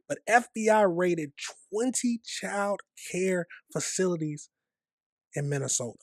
but FBI raided 20 child care facilities in Minnesota.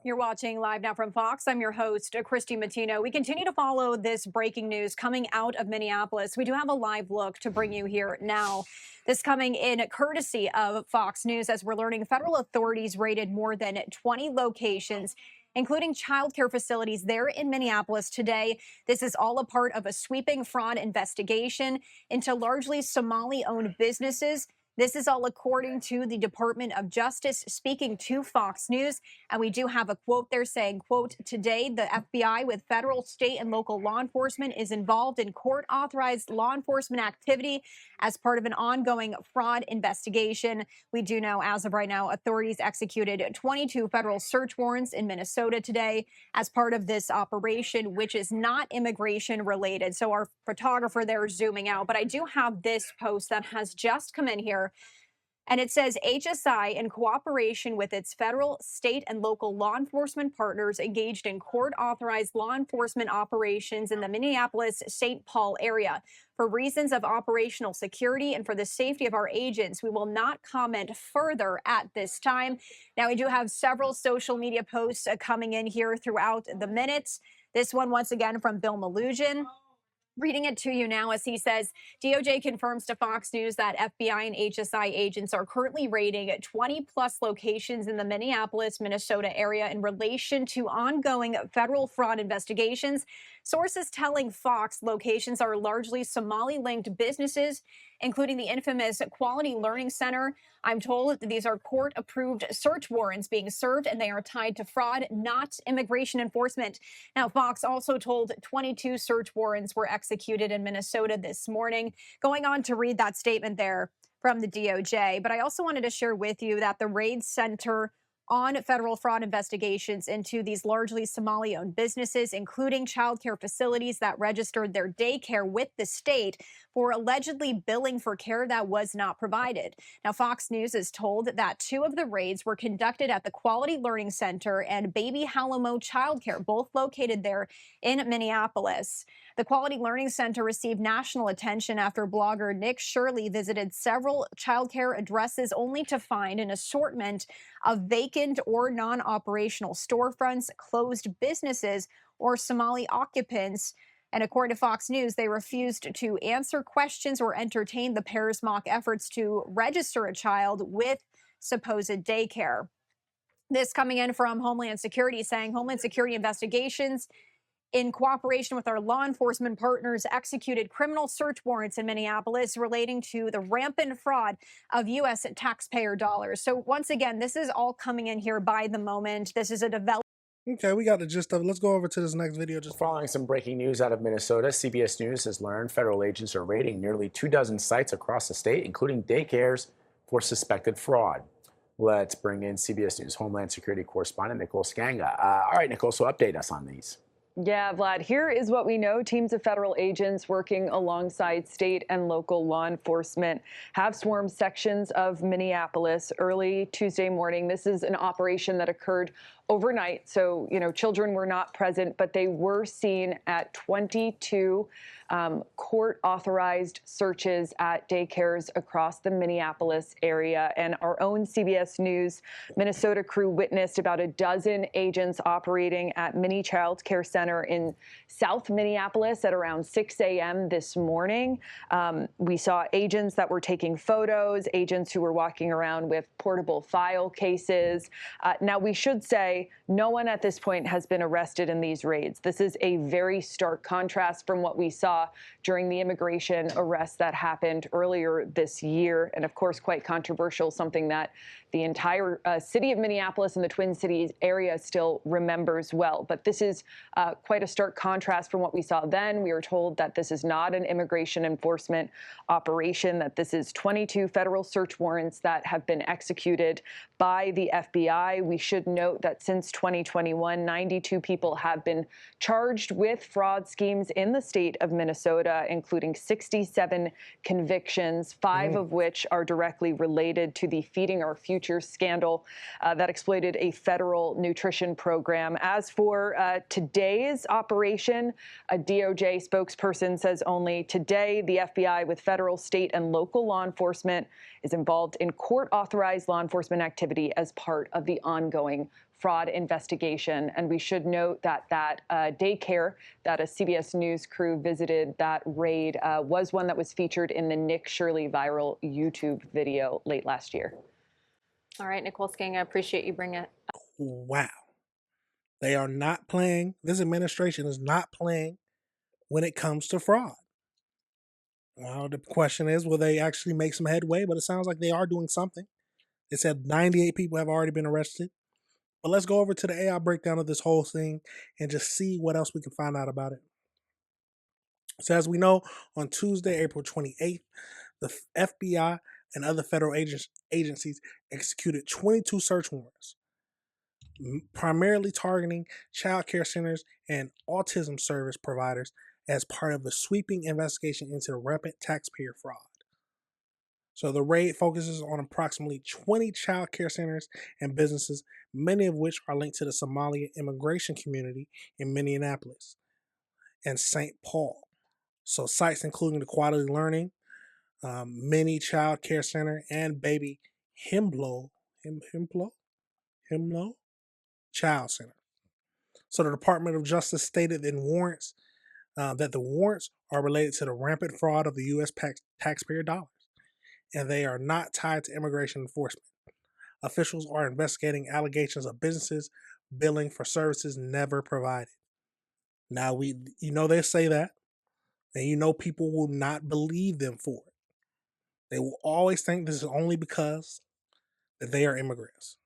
You're watching live now from Fox. I'm your host, Christy Matino. We continue to follow this breaking news coming out of Minneapolis. We do have a live look to bring you here now. This coming in courtesy of Fox News as we're learning federal authorities raided more than 20 locations, including childcare facilities there in Minneapolis today. This is all a part of a sweeping fraud investigation into largely Somali-owned businesses. This is all according to the Department of Justice speaking to Fox News. And we do have a quote there saying, quote, today, the FBI with federal, state and local law enforcement is involved in court authorized law enforcement activity as part of an ongoing fraud investigation. We do know as of right now, authorities executed 22 federal search warrants in Minnesota today as part of this operation, which is not immigration related. So our photographer there is zooming out. But I do have this post that has just come in here. And it says HSI, in cooperation with its federal, state, and local law enforcement partners, engaged in court-authorized law enforcement operations in the Minneapolis-St. Paul area. For reasons of operational security and for the safety of our agents, we will not comment further at this time. Now, we do have several social media posts coming in here throughout the minutes. This one, once again, from Bill Malugin. Reading it to you now as he says, DOJ confirms to Fox News that FBI and HSI agents are currently raiding 20-plus locations in the Minneapolis, Minnesota area in relation to ongoing federal fraud investigations. Sources telling Fox locations are largely Somali-linked businesses, including the infamous Quality Learning Center. I'm told these are court-approved search warrants being served, and they are tied to fraud, not immigration enforcement. Now, Fox also told 22 search warrants were executed in Minnesota this morning. Going on to read that statement there from the DOJ. But I also wanted to share with you that the raids center on federal fraud investigations into these largely Somali-owned businesses, including childcare facilities that registered their daycare with the state for allegedly billing for care that was not provided. Now, Fox News is told that two of the raids were conducted at the Quality Learning Center and Baby Halamo Childcare, both located there in Minneapolis. The Quality Learning Center received national attention after blogger Nick Shirley visited several childcare addresses only to find an assortment of vacant or non-operational storefronts, closed businesses, or Somali occupants. And according to Fox News, they refused to answer questions or entertain the pair's mock efforts to register a child with supposed daycare. This coming in from Homeland Security saying Homeland Security investigations in cooperation with our law enforcement partners, executed criminal search warrants in Minneapolis relating to the rampant fraud of U.S. taxpayer dollars. So once again, this is all coming in here by the moment. This is a development. Okay, we got the gist of it. Let's go over to this next video. Just following some breaking news out of Minnesota, CBS News has learned federal agents are raiding nearly 24 sites across the state, including daycares, for suspected fraud. Let's bring in CBS News Homeland Security correspondent Nicole Skanga. All right, Nicole, so update us on these. Yeah, Vlad, here is what we know. Teams of federal agents working alongside state and local law enforcement have swarmed sections of Minneapolis early Tuesday morning. This is an operation that occurred overnight. So, children were not present, but they were seen at 22 court-authorized searches at daycares across the Minneapolis area. And our own CBS News Minnesota crew witnessed about a dozen agents operating at Mini Child Care Center in South Minneapolis at around 6 a.m. this morning. We saw agents that were taking photos, agents who were walking around with portable file cases. Now, we should say no one at this point has been arrested in these raids. This is a very stark contrast from what we saw during the immigration arrest that happened earlier this year. And of course, quite controversial, something that the entire city of Minneapolis and the Twin Cities area still remembers well. But this is quite a stark contrast from what we saw then. We were told that this is not an immigration enforcement operation, that this is 22 federal search warrants that have been executed by the FBI. We should note that since 2021, 92 people have been charged with fraud schemes in the state of Minnesota, including 67 convictions, five of which are directly related to the Feeding Our Future scandal that exploited a federal nutrition program. As for today's operation, a DOJ spokesperson says only today the FBI with federal, state, and local law enforcement is involved in court-authorized law enforcement activity as part of the ongoing fraud investigation. And we should note that daycare that a CBS News crew visited, that raid, was one that was featured in the Nick Shirley viral YouTube video late last year. All right, Nicole Sking, I appreciate you bringing it up. Wow. They are not playing. This administration is not playing when it comes to fraud. Well, the question is, will they actually make some headway? But it sounds like they are doing something. It said 98 people have already been arrested. But let's go over to the AI breakdown of this whole thing and just see what else we can find out about it. So as we know, on Tuesday, April 28th, the FBI and other federal agencies executed 22 search warrants, primarily targeting child care centers and autism service providers as part of the sweeping investigation into the rampant taxpayer fraud. So the raid focuses on approximately 20 child care centers and businesses, many of which are linked to the Somali immigration community in Minneapolis and St. Paul. So sites including the Quality Learning, Mini Child Care Center, and Baby Himlo Child Center. So the Department of Justice stated in warrants that the warrants are related to the rampant fraud of the U.S. taxpayer dollars, and they are not tied to immigration enforcement. Officials are investigating allegations of businesses billing for services never provided. Now, they say that, and people will not believe them for it. They will always think this is only because that they are immigrants,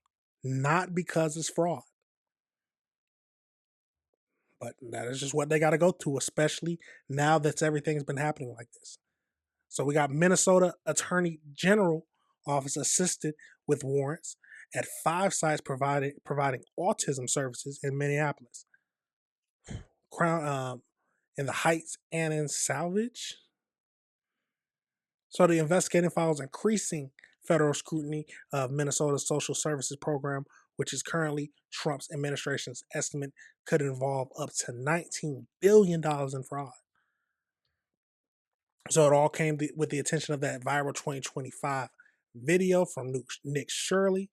not because it's fraud. But that is just what they got to go to, especially now that everything's been happening like this. So we got Minnesota Attorney General Office assisted with warrants at 5 sites providing autism services in Minneapolis, in the Heights and in Salvage. So the investigating files increasing federal scrutiny of Minnesota's social services program, which is currently Trump's administration's estimate could involve up to $19 billion in fraud. So it all came with the attention of that viral 2025 video from Nick Shirley.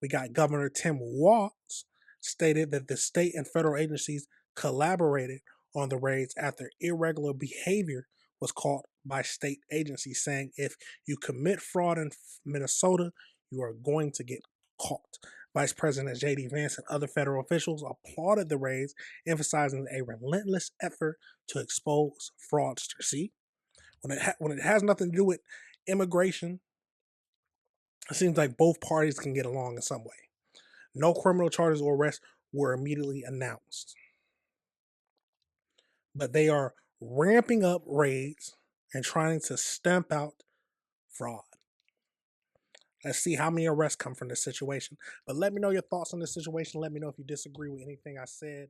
We got Governor Tim Walz stated that the state and federal agencies collaborated on the raids after irregular behavior was caught by state agencies, saying if you commit fraud in Minnesota, you are going to get caught. Vice President J.D. Vance and other federal officials applauded the raids, emphasizing a relentless effort to expose fraudsters. See, when it has nothing to do with immigration, it seems like both parties can get along in some way. No criminal charges or arrests were immediately announced. But they are ramping up raids and trying to stamp out fraud. Let's see how many arrests come from this situation. But let me know your thoughts on this situation. Let me know if you disagree with anything I said.